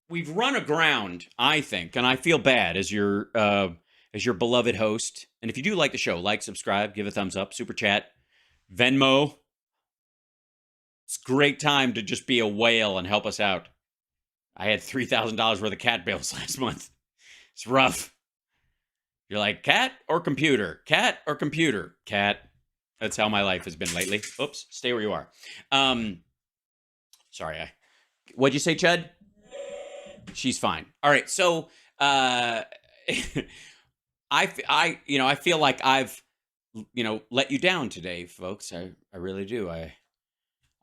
we've run aground, I think, and I feel bad as your beloved host. And if you do like the show, like, subscribe, give a thumbs up, super chat, Venmo. It's a great time to just be a whale and help us out. I had $3,000 worth of cat bills last month. It's rough. You're like, cat or computer? Cat or computer? Cat. That's how my life has been lately. Oops, stay where you are. Sorry, what'd you say, Chud? She's fine. All right, so I feel like I've let you down today, folks. I really do. I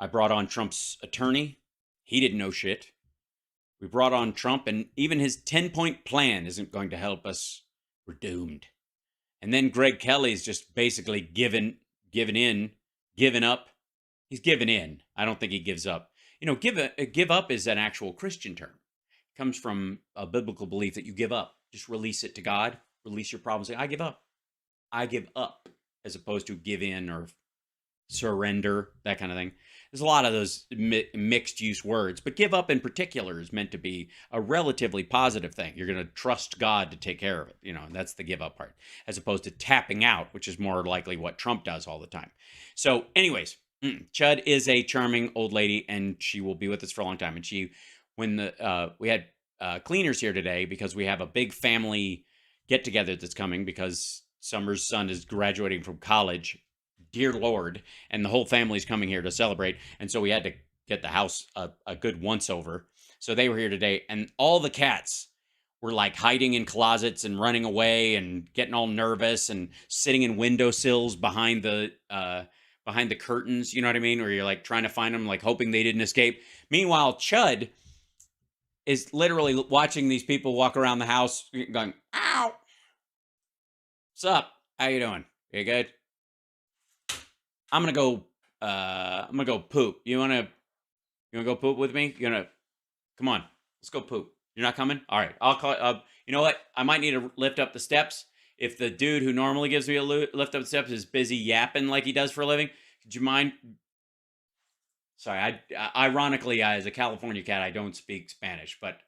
brought on Trump's attorney. He didn't know shit. We brought on Trump, and even his 10-point plan isn't going to help us. We're doomed. And then Greg Kelly's just basically given up. He's given in. I don't think he gives up. Give up is an actual Christian term. It comes from a biblical belief that you give up. Just release it to God. Release your problems. Say, I give up. I give up, as opposed to give in or surrender, that kind of thing. There's a lot of those mixed use words, but give up in particular is meant to be a relatively positive thing. You're going to trust God to take care of it, and that's the give up part, as opposed to tapping out, which is more likely what Trump does all the time. So anyways, Chud is a charming old lady, and she will be with us for a long time. And we had cleaners here today because we have a big family get together that's coming because Summer's son is graduating from college. Dear Lord, and the whole family's coming here to celebrate, and so we had to get the house a good once over. So they were here today, and all the cats were like hiding in closets and running away and getting all nervous and sitting in windowsills behind the curtains. You know what I mean? Where you're like trying to find them, like hoping they didn't escape. Meanwhile, Chud is literally watching these people walk around the house, going, "Ow, what's up? How you doing? You good? I'm gonna go poop. You wanna go poop with me? Come on, let's go poop. You're not coming? All right, I'll call. You know what? I might need to lift up the steps. If the dude who normally gives me a lift up the steps is busy yapping like he does for a living, could you mind? Sorry, ironically, as a California cat, I don't speak Spanish, but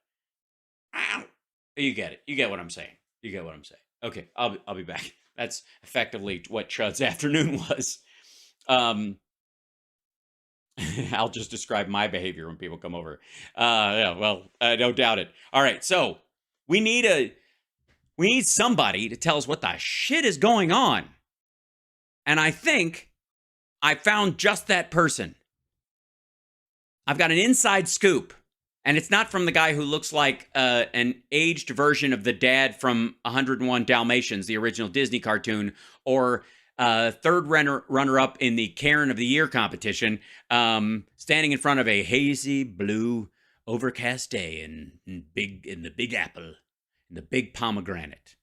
you get it. You get what I'm saying. Okay, I'll be back. That's effectively what Chud's afternoon was. I'll just describe my behavior when people come over. Don't doubt it. All right, so we need somebody to tell us what the shit is going on. And I think I found just that person. I've got an inside scoop, and it's not from the guy who looks like an aged version of the dad from 101 Dalmatians, the original Disney cartoon, or third runner-up in the Karen of the Year competition, standing in front of a hazy blue overcast day in the Big Apple, in the Big Pomegranate.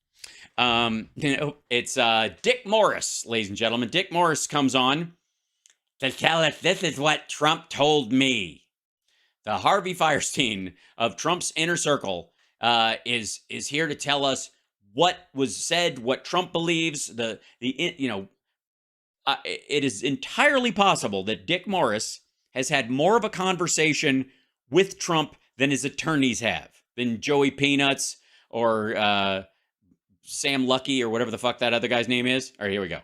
It's Dick Morris, ladies and gentlemen. Dick Morris comes on to tell us this is what Trump told me. The Harvey Fierstein of Trump's inner circle is here to tell us what was said, what Trump believes. It is entirely possible that Dick Morris has had more of a conversation with Trump than his attorneys have, than Joey Peanuts or Sam Lucky or whatever the fuck that other guy's name is. All right, here we go.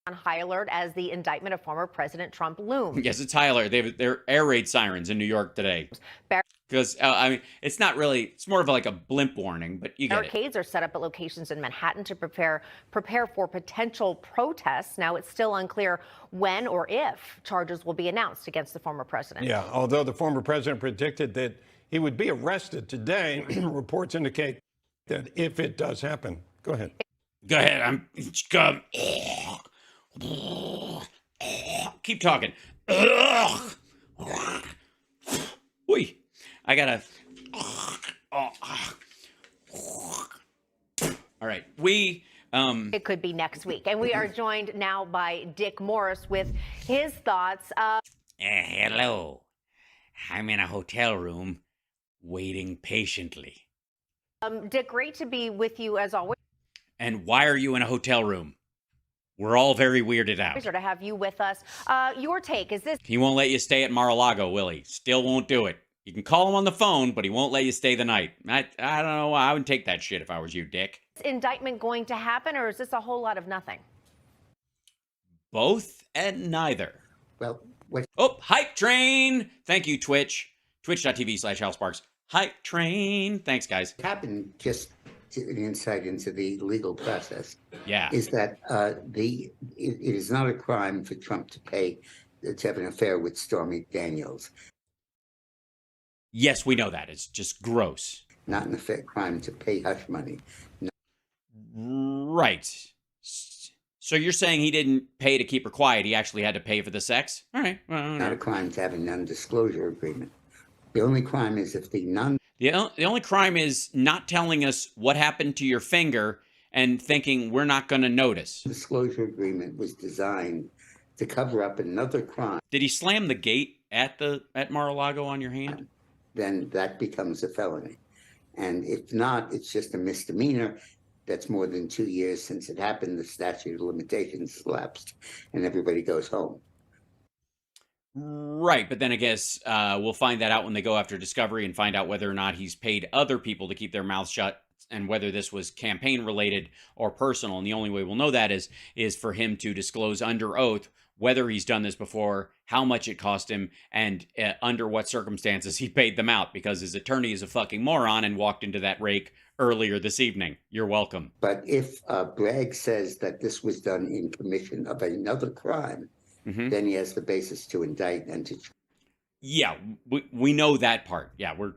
On high alert as the indictment of former President Trump looms. Yes, it's high alert. They're air raid sirens in New York today. Because, it's not really, it's more of like a blimp warning, but you get it. Barricades are set up at locations in Manhattan to prepare for potential protests. Now, it's still unclear when or if charges will be announced against the former president. Yeah, although the former president predicted that he would be arrested today, reports indicate that if it does happen. Go ahead. Go ahead. Keep talking. Oi. I gotta. All right. It could be next week. And we are joined now by Dick Morris with his thoughts. Hello. I'm in a hotel room waiting patiently. Dick, great to be with you as always. And why are you in a hotel room? We're all very weirded out. To have you with us. Your take, is this? He won't let you stay at Mar-a-Lago, will he? Still won't do it. You can call him on the phone, but he won't let you stay the night. I don't know. I wouldn't take that shit if I was you, Dick. Is indictment going to happen, or is this a whole lot of nothing? Both and neither. Well, what Oh, hype train. Thank you, Twitch. Twitch.tv/HalSparks. Hype train. Thanks, guys. happened, just an insight into the legal process, Yeah. is that it is not a crime for Trump to have an affair with Stormy Daniels. Yes, we know that. It's just gross. Not an affair crime to pay hush money. Right. So you're saying he didn't pay to keep her quiet. He actually had to pay for the sex? All right. Well, Not a crime to have a non-disclosure agreement. The only crime is if the the only crime is not telling us what happened to your finger and thinking we're not going to notice. non-disclosure agreement was designed to cover up another crime. Did he slam the gate at Mar-a-Lago on your hand? Then that becomes a felony. And if not, it's just a misdemeanor. That's more than 2 years since it happened. The statute of limitations lapsed and everybody goes home. Right, but then I guess we'll find that out when they go after discovery and find out whether or not he's paid other people to keep their mouths shut and whether this was campaign related or personal. And the only way we'll know that is for him to disclose under oath whether he's done this before, how much it cost him, and under what circumstances he paid them out, because his attorney is a fucking moron and walked into that rake earlier this evening. You're welcome. But if Bragg says that this was done in commission of another crime, then he has the basis to indict and to. Yeah, we know that part. Yeah, well,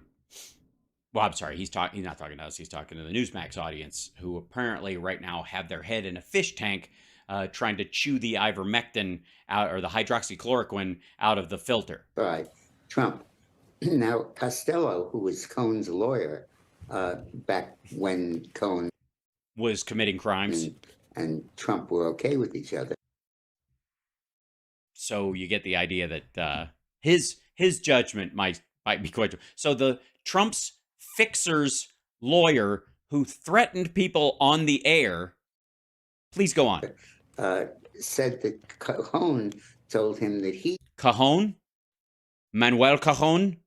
I'm sorry. He's not talking to us. He's talking to the Newsmax audience, who apparently right now have their head in a fish tank, trying to chew the ivermectin out, or the hydroxychloroquine out of the filter. All right, Trump. Now, Costello, who was Cohen's lawyer back when Cohen was committing crimes, and Trump were okay with each other. So you get the idea that his judgment might be quite. So the Trump's fixer's lawyer who threatened people on the air. Please go on. Said that Cajon told him that Cajon, Manuel Cajon,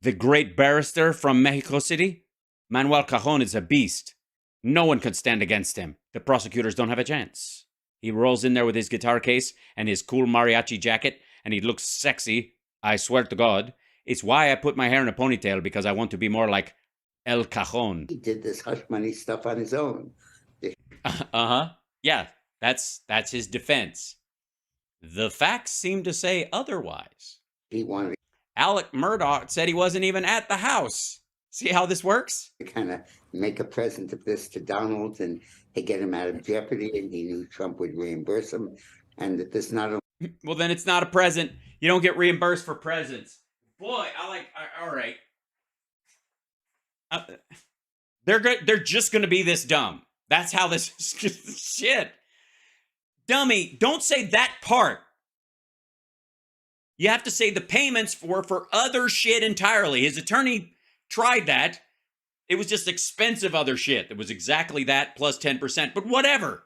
the great barrister from Mexico City. Manuel Cajon is a beast. No one could stand against him. The prosecutors don't have a chance. He rolls in there with his guitar case and his cool mariachi jacket, and he looks sexy. I swear to God. It's why I put my hair in a ponytail, because I want to be more like El Cajon. he did this hush money stuff on his own. Yeah, that's his defense. The facts seem to say otherwise. He wanted Alec Murdoch said he wasn't even at the house. See how this works? to kind of make a present of this to Donald and to get him out of jeopardy, and he knew Trump would reimburse him, and that this not only. Well, then it's not a present. You don't get reimbursed for presents. Boy, all right. They're just going to be this dumb. That's how this shit. Dummy, don't say that part. You have to say the payments were for other shit entirely. His attorney tried that. It was just expensive other shit. It was exactly that plus 10%. But whatever.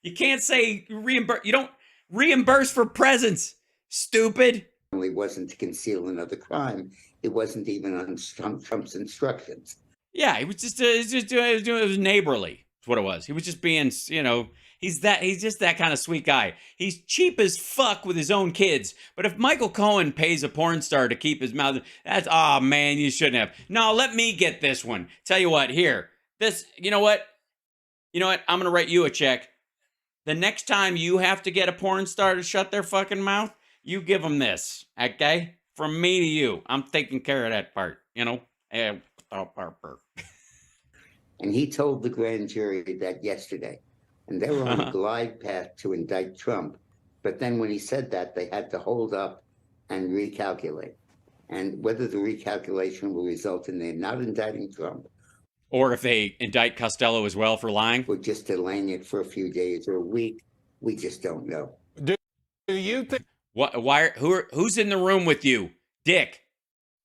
You can't say reimburse. You don't reimburse for presents. Stupid. wasn't to conceal another crime. It wasn't even on Trump's instructions. Yeah, he was just it was neighborly. That's what it was. He was just being, he's just that kind of sweet guy. He's cheap as fuck with his own kids. But if Michael Cohen pays a porn star to keep his mouth, that's, oh man, you shouldn't have. No, let me get this one. Tell you what, here, this, you know what? I'm going to write you a check. The next time you have to get a porn star to shut their fucking mouth, you give them this, okay? From me to you. I'm taking care of that part, And he told the grand jury that yesterday. And they were on a glide path to indict Trump. But then when he said that, they had to hold up and recalculate. And whether the recalculation will result in them not indicting Trump, or if they indict Costello as well for lying, or just delaying it for a few days or a week, we just don't know. Do you think? Who's in the room with you? Dick,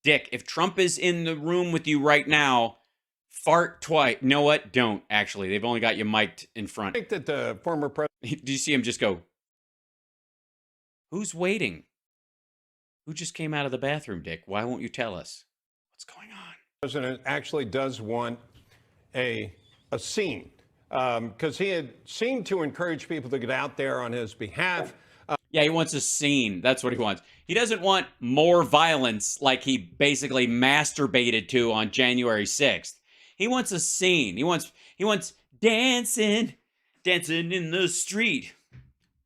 if Trump is in the room with you right now, fart twice. You know what? Don't, actually. They've only got you mic'd in front. I think that the former president. Do you see him just go, who's waiting? Who just came out of the bathroom, Dick? Why won't you tell us? What's going on? The president actually does want a scene because he had seemed to encourage people to get out there on his behalf. Yeah, he wants a scene. That's what he wants. He doesn't want more violence like he basically masturbated to on January 6th. He wants a scene. He wants dancing in the street,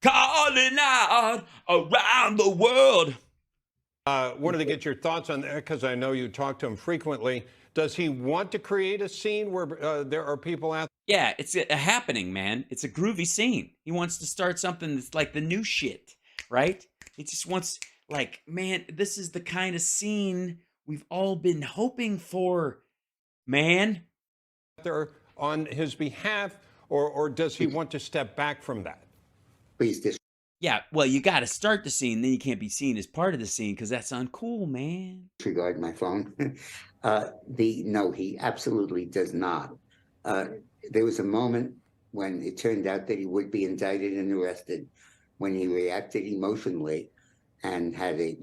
calling out around the world. Wanted to get your thoughts on that because I know you talk to him frequently. Does he want to create a scene where there are people out? Yeah, it's a happening, man. It's a groovy scene. He wants to start something that's like the new shit, right? He just wants, like, man, this is the kind of scene we've all been hoping for, man. There on his behalf, or does he want to step back from that? Please Yeah, well, you got to start the scene, then you can't be seen as part of the scene because that's uncool, man. disregard my phone. No, he absolutely does not. There was a moment when it turned out that he would be indicted and arrested when he reacted emotionally and had a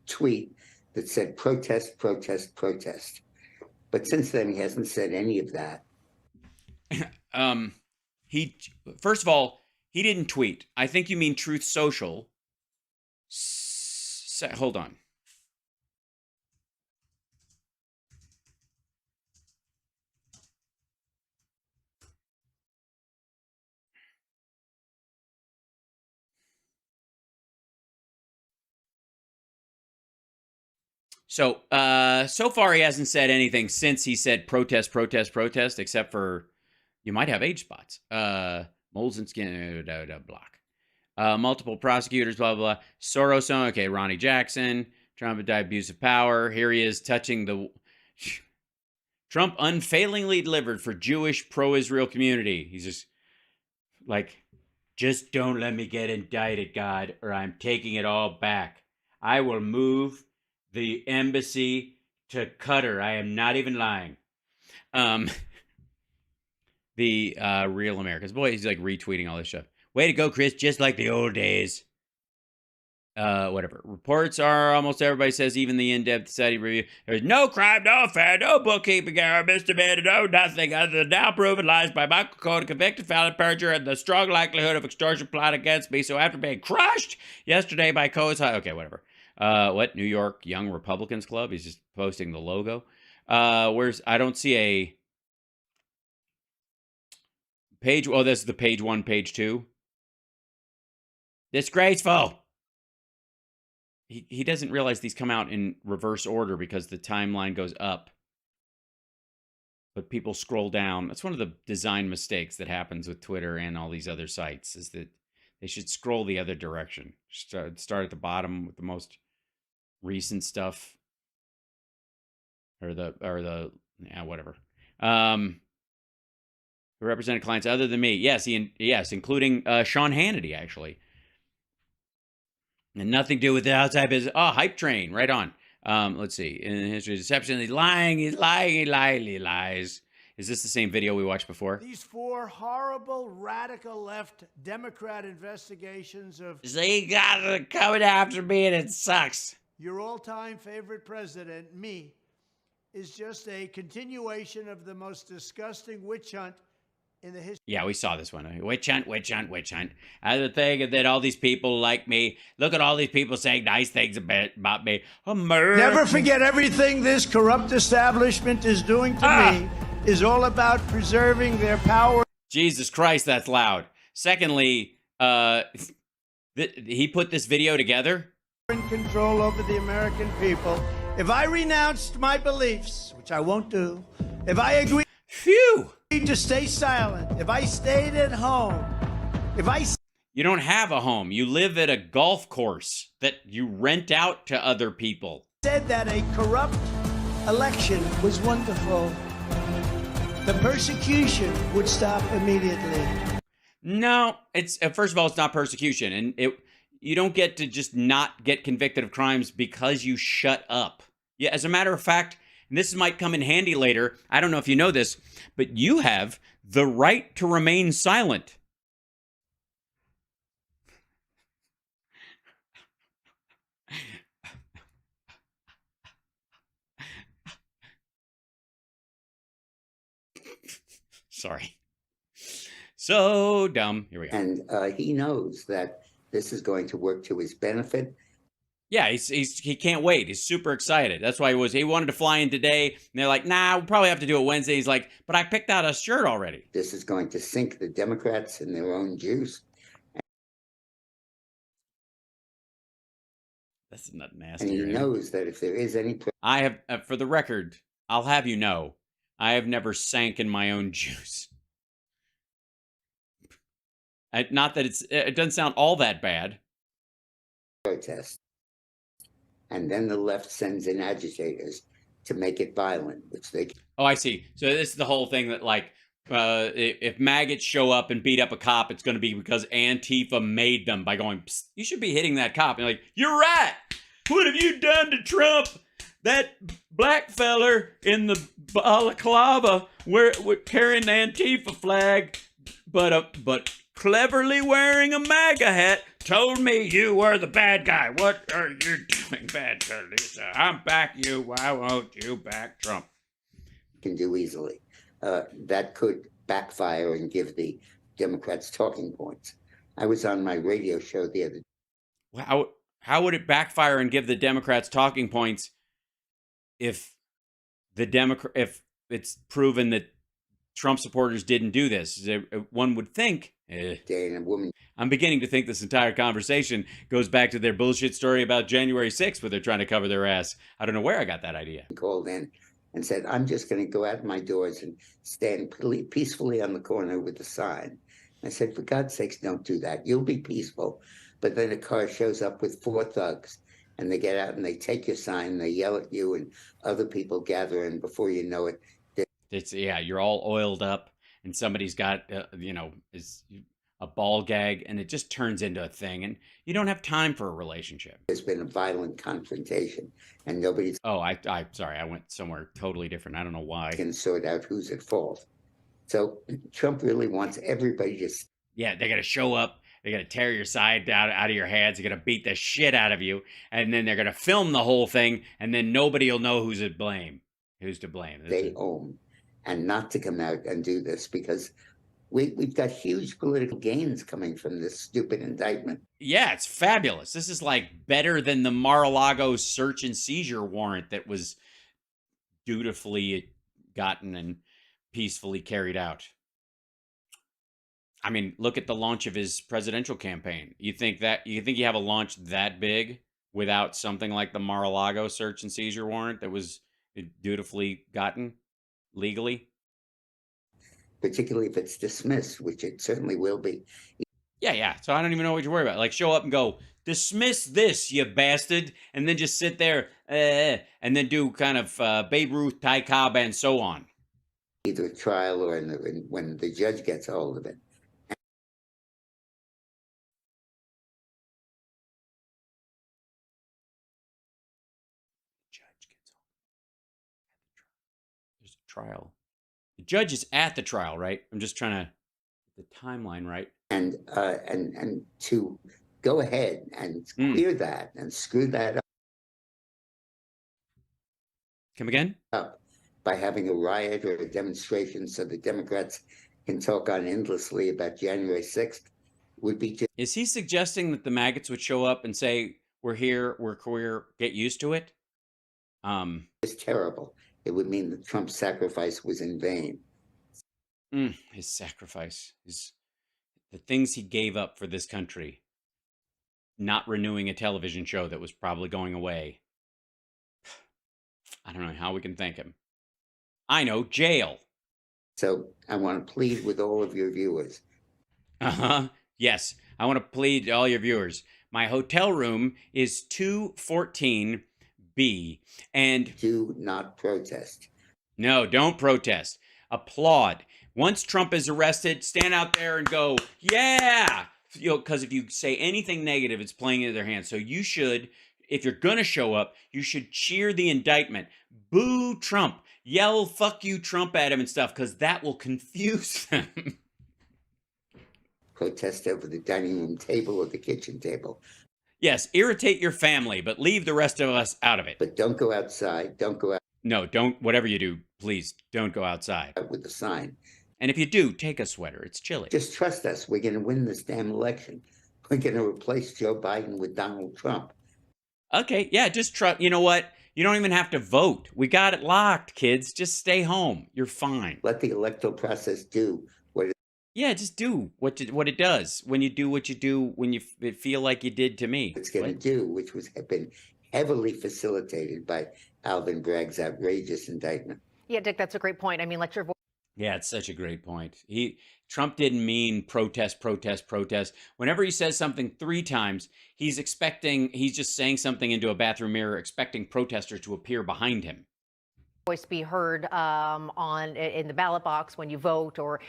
tweet that said protest, protest, protest. But since then, he hasn't said any of that. First of all, he didn't tweet. I think you mean Truth Social. Hold on. So far he hasn't said anything since he said protest, protest, protest, except for you might have age spots. Moles and skin, block. Multiple prosecutors, blah, blah, blah. Soros, okay, Ronnie Jackson. Trump died abuse of power. Here he is touching the... Trump unfailingly delivered for Jewish pro-Israel community. He's just like, just don't let me get indicted, God, or I'm taking it all back. I will move the embassy to Qatar. I am not even lying. The Real Americans. Boy, he's like retweeting all this stuff. Way to go, Chris. Just like the old days. Whatever. Reports are almost everybody says, even the in-depth study review. There's no crime, no affair, no bookkeeping error, misdemeanor, no nothing other than now proven lies by Michael Cohen, convicted felon, perjurer, and the strong likelihood of extortion plot against me. So after being crushed yesterday by Cohen's... Okay, whatever. What? New York Young Republicans Club? He's just posting the logo. I don't see a page. Oh, this is the page 1, page 2. Disgraceful. He doesn't realize these come out in reverse order because the timeline goes up. But people scroll down. That's one of the design mistakes that happens with Twitter and all these other sites, is that they should scroll the other direction. Start at the bottom with the most recent stuff. Or whatever. Who represented clients other than me? Yes, including Sean Hannity, actually. And nothing to do with the outside business. Oh, hype train, right on. Let's see. In the history of deception, he's lying, he lies. Is this the same video we watched before? These 4 horrible, radical left Democrat investigations of... They got coming after me and it sucks. Your all-time favorite president, me, is just a continuation of the most disgusting witch hunt in the history. Yeah, we saw this one. Witch hunt, witch hunt, witch hunt. I was thinking that all these people like me. Look at all these people saying nice things about me. Never forget, everything this corrupt establishment is doing to me is all about preserving their power. Jesus Christ, that's loud. Secondly, he put this video together. And control over the American people. If I renounced my beliefs, which I won't do, if I agreed... Phew! To stay silent, if I stayed at home, You don't have a home. You live at a golf course that you rent out to other people. Said that a corrupt election was wonderful, the persecution would stop immediately. No, it's first of all, it's not persecution, and you don't get to just not get convicted of crimes because you shut up. Yeah, as a matter of fact, and this might come in handy later, I don't know if you know this, but you have the right to remain silent. Sorry. So dumb. Here we go. And he knows that this is going to work to his benefit. Yeah, he can't wait. He's super excited. That's why he wanted to fly in today. And they're like, nah, we'll probably have to do it Wednesday. He's like, but I picked out a shirt already. This is going to sink the Democrats in their own juice. That's not nasty. And he knows that if there is any... I have, for the record, I'll have you know, I have never sank in my own juice. Not that it doesn't sound all that bad. Protest. And then the left sends in agitators to make it violent, which they... Oh, I see. So this is the whole thing that, like, if maggots show up and beat up a cop, it's going to be because Antifa made them by going, psst, you should be hitting that cop. And like, you're right. What have you done to Trump? That black feller in the balaclava we're carrying the Antifa flag, but cleverly wearing a MAGA hat, told me you were the bad guy. What are you doing, bad Lisa? I'm back you. Why won't you back Trump? Can do easily. That could backfire and give the Democrats talking points. I was on my radio show the other day. How would it backfire and give the Democrats talking points if it's proven that Trump supporters didn't do this? One would think. Day and a woman. I'm beginning to think this entire conversation goes back to their bullshit story about January 6th, where they're trying to cover their ass. I don't know where I got that idea. Called in and said, I'm just going to go out my doors and stand peacefully on the corner with a sign. I said, for God's sakes, don't do that. You'll be peaceful. But then a car shows up with 4 thugs, and they get out and they take your sign, they yell at you, and other people gather, and before you know it, you're all oiled up, and somebody's got, is a ball gag, and it just turns into a thing, and you don't have time for a relationship. There's been a violent confrontation, and nobody's... Oh, sorry, I went somewhere totally different. I don't know why. ...can sort out who's at fault. So Trump really wants everybody to... Yeah, they're going to show up. They're going to tear your side out of your hands. They're going to beat the shit out of you. And then they're going to film the whole thing. And then nobody will know who's to blame. They own. And not to come out and do this because we've got huge political gains coming from this stupid indictment. Yeah, it's fabulous. This is like better than the Mar-a-Lago search and seizure warrant that was dutifully gotten and peacefully carried out. I mean, look at the launch of his presidential campaign. You think you have a launch that big without something like the Mar-a-Lago search and seizure warrant that was dutifully gotten legally? Particularly if it's dismissed, which it certainly will be. Yeah. So I don't even know what you're worried about. Like, show up and go, dismiss this, you bastard, and then just sit there and then do kind of Babe Ruth, Ty Cobb, and so on. Either a trial or when the judge gets a hold of it. There's a trial. The judge is at the trial, right? I'm just trying to get the timeline right. And to go ahead and clear that and screw that up. Come again? Up by having a riot or a demonstration so the Democrats can talk on endlessly about January 6th would be just... Is he suggesting that the maggots would show up and say, we're here, we're queer, get used to it? It's terrible. It would mean that Trump's sacrifice was in vain. His sacrifice, the things he gave up for this country, not renewing a television show that was probably going away. I don't know how we can thank him. I know, jail. So I want to plead with all of your viewers. Yes, I want to plead to all your viewers. My hotel room is 214B, and... Do not protest. No, don't protest. Applaud. Once Trump is arrested, stand out there and go, yeah! Because if you say anything negative, it's playing into their hands. So you should, if you're going to show up, you should cheer the indictment. Boo Trump. Yell, fuck you, Trump at him and stuff, because that will confuse them. Protest over the dining room table or the kitchen table. Yes, irritate your family, but leave the rest of us out of it. But don't go outside. Don't go out. No, don't. Whatever you do, please don't go outside. With the sign. And if you do, take a sweater. It's chilly. Just trust us. We're going to win this damn election. We're going to replace Joe Biden with Donald Trump. Okay, yeah, just trust. You know what? You don't even have to vote. We got it locked, kids. Just stay home. You're fine. Let the electoral process do what it Yeah, just do what it does. When you do what you do, when you feel like you did to me. it's going to do, which was been heavily facilitated by Alvin Bragg's outrageous indictment. Yeah, Dick, that's a great point. I mean, let your voice. Yeah, it's such a great point. Trump didn't mean protest, protest, protest. Whenever he says something 3 times, he's just saying something into a bathroom mirror, expecting protesters to appear behind him. Voice be heard in the ballot box when you vote, or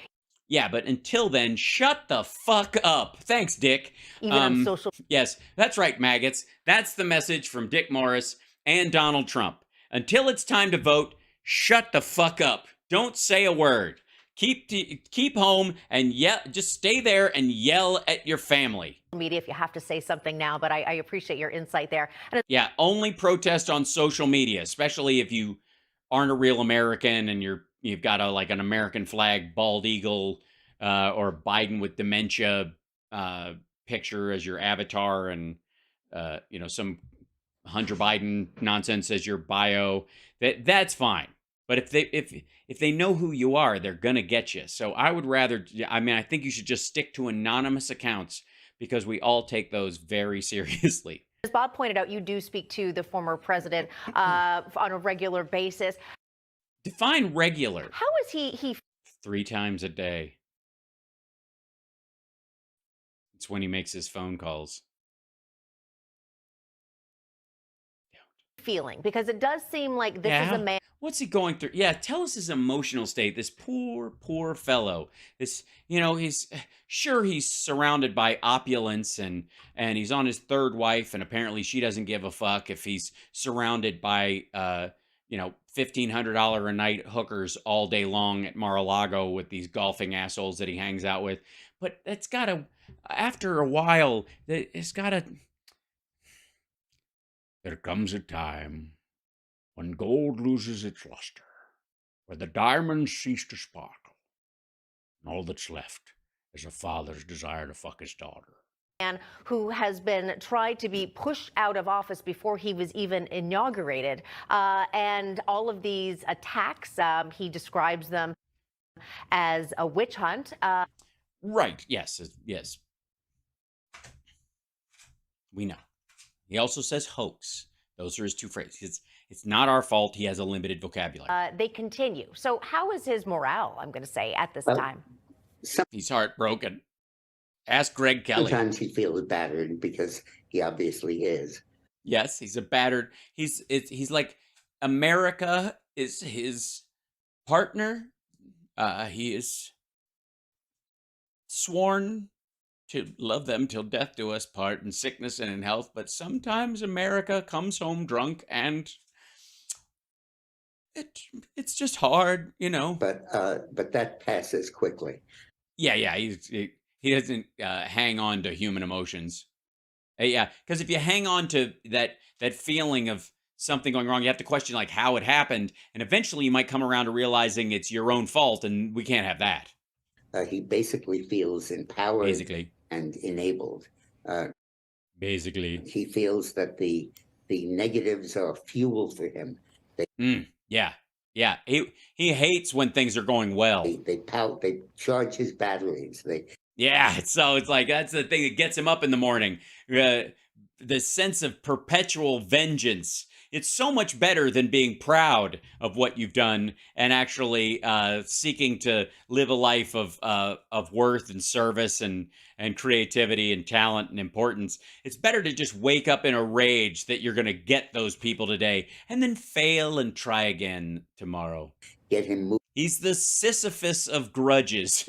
Yeah, but until then, shut the fuck up. Thanks, Dick. even on social. Yes, that's right, maggots. That's the message from Dick Morris and Donald Trump. Until it's time to vote, shut the fuck up. Don't say a word. Keep home and just stay there and yell at your family. Media, if you have to say something now, but I appreciate your insight there. And Yeah, only protest on social media, especially if you aren't a real American and you've got an American flag, bald eagle, or Biden with dementia picture as your avatar, and some Hunter Biden nonsense as your bio. That's fine. But if they know who you are, they're gonna get you. So I would rather. I think you should just stick to anonymous accounts because we all take those very seriously. as Bob pointed out, you do speak to the former president on a regular basis. Define regular. How is he 3 times a day. It's when he makes his phone calls. feeling? Because it does seem like this is a man. What's he going through? Yeah, tell us his emotional state. This poor fellow. This, he's surrounded by opulence and he's on his 3rd wife, and apparently she doesn't give a fuck if he's surrounded by $1,500 a night hookers all day long at Mar-a-Lago with these golfing assholes that he hangs out with. But it's gotta, after a while, it's gotta. There comes a time when gold loses its luster, where the diamonds cease to sparkle, and all that's left is a father's desire to fuck his daughter. Man who has been tried to be pushed out of office before he was even inaugurated. And all of these attacks, he describes them as a witch hunt. Right, yes. We know. He also says hoax. Those are his 2 phrases. It's not our fault he has a limited vocabulary. They continue. So how is his morale, I'm going to say, at this time? He's heartbroken. Ask Greg Kelly. Sometimes he feels battered because he obviously is. Yes, he's a battered. He's like America is his partner. He is sworn to love them till death do us part, in sickness and in health. But sometimes America comes home drunk, and it's just hard, But that passes quickly. Yeah. He doesn't hang on to human emotions. Yeah, because if you hang on to that feeling of something going wrong, you have to question how it happened, and eventually you might come around to realizing it's your own fault, and we can't have that. He basically feels empowered and enabled. Basically. He feels that the negatives are fuel for him. Yeah. He hates when things are going well. They pout, they charge his batteries. So it's that's the thing that gets him up in the morning. The sense of perpetual vengeance. It's so much better than being proud of what you've done and actually seeking to live a life of worth and service and creativity and talent and importance. It's better to just wake up in a rage that you're going to get those people today and then fail and try again tomorrow. Get him moving. He's the Sisyphus of grudges.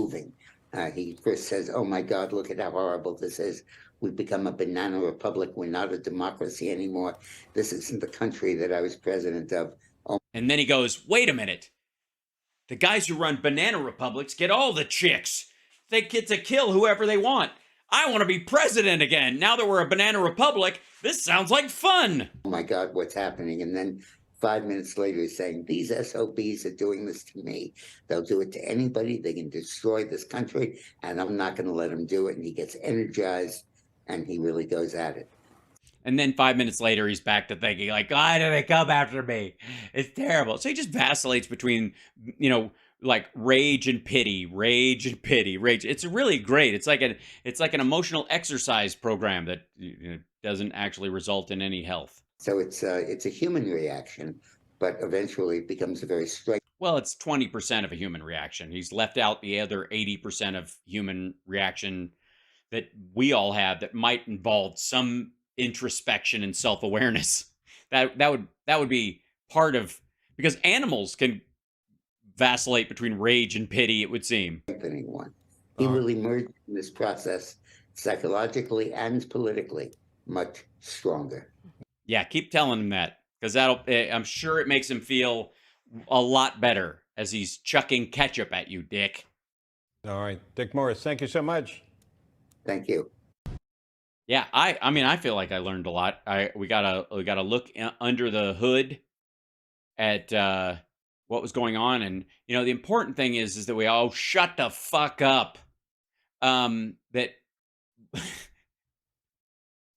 He first says, "Oh my God, look at how horrible this is. We've become a banana republic. We're not a democracy anymore. This isn't the country that I was president of." And then he goes, "Wait a minute. The guys who run banana republics get all the chicks. They get to kill whoever they want. I want to be president again. Now that we're a banana republic, this sounds like fun." Oh my God, what's happening? And then 5 minutes later, he's saying, these SOBs are doing this to me. They'll do it to anybody. They can destroy this country, and I'm not going to let them do it. And he gets energized, and he really goes at it. And then 5 minutes later, he's back to thinking, like, why do they come after me? It's terrible. So he just vacillates between, like rage and pity, rage and pity, rage. It's really great. It's like an emotional exercise program that doesn't actually result in any health. So it's a human reaction, but eventually it becomes a very straight. Well, it's 20% of a human reaction. He's left out the other 80% of human reaction that we all have that might involve some introspection and self-awareness. That would be part of, because animals can vacillate between rage and pity, it would seem. One. He will emerge in this process psychologically and politically much stronger. Yeah, keep telling him that, because I'm sure it makes him feel a lot better as he's chucking ketchup at you, Dick. All right, Dick Morris, thank you so much. Thank you. Yeah, I feel like I learned a lot. We gotta look under the hood at what was going on, and the important thing is that we all shut the fuck up. That